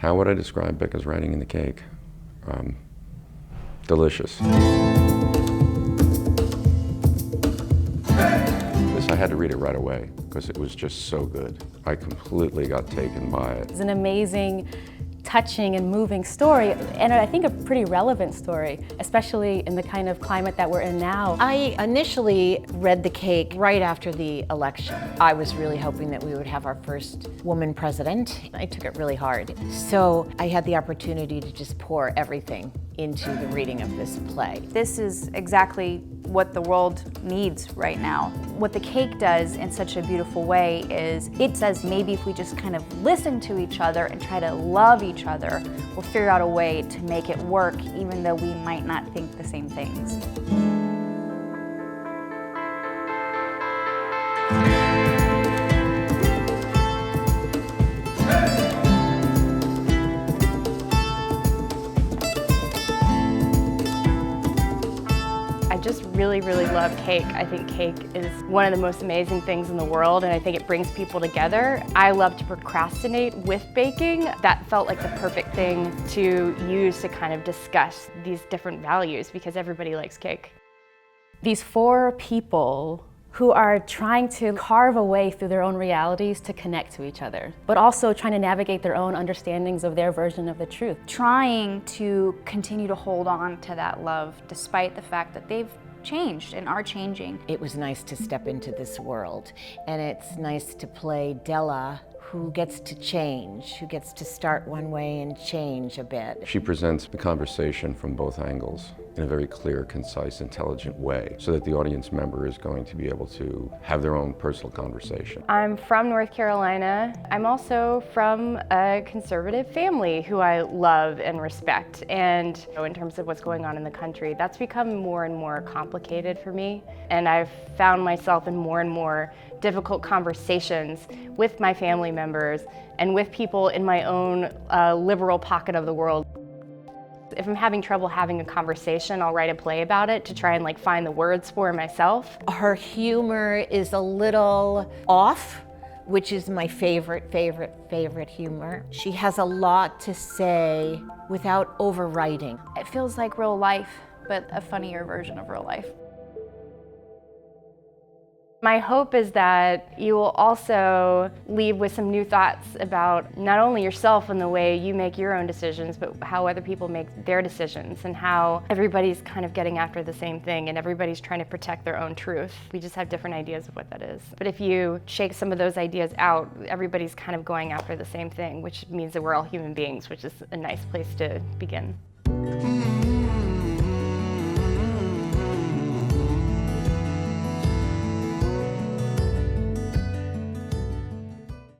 How would I describe Becca's writing in the cake? Delicious. This, I had to read it right away because it was just so good. I completely got taken by it. It's an amazing, touching and moving story, and I think a pretty relevant story, especially in the kind of climate that we're in now. I initially read The Cake right after the election. I was really hoping that we would have our first woman president. I took it really hard. So I had the opportunity to just pour everything into the reading of this play. This is exactly what the world needs right now. What The Cake does in such a beautiful way is it says maybe if we just kind of listen to each other and try to love each other, we'll figure out a way to make it work even though we might not think the same things. I just really love cake. I think cake is one of the most amazing things in the world, and I think it brings people together. I love to procrastinate with baking. That felt like the perfect thing to use to kind of discuss these different values because everybody likes cake. These four people who are trying to carve a way through their own realities to connect to each other, but also trying to navigate their own understandings of their version of the truth. Trying to continue to hold on to that love despite the fact that they've changed and are changing. It was nice to step into this world, and it's nice to play Della, who gets to change, who gets to start one way and change a bit. She presents the conversation from both angles in a very clear, concise, intelligent way so that the audience member is going to be able to have their own personal conversation. I'm from North Carolina. I'm also from a conservative family who I love and respect. And in terms of what's going on in the country, that's become more and more complicated for me. And I've found myself in more and more difficult conversations with my family members and with people in my own liberal pocket of the world. If I'm having trouble having a conversation, I'll write a play about it to try and find the words for myself. Her humor is a little off, which is my favorite humor. She has a lot to say without overwriting. It feels like real life, but a funnier version of real life. My hope is that you will also leave with some new thoughts about not only yourself and the way you make your own decisions, but how other people make their decisions and how everybody's kind of getting after the same thing and everybody's trying to protect their own truth. We just have different ideas of what that is. But if you shake some of those ideas out, everybody's kind of going after the same thing, which means that we're all human beings, which is a nice place to begin.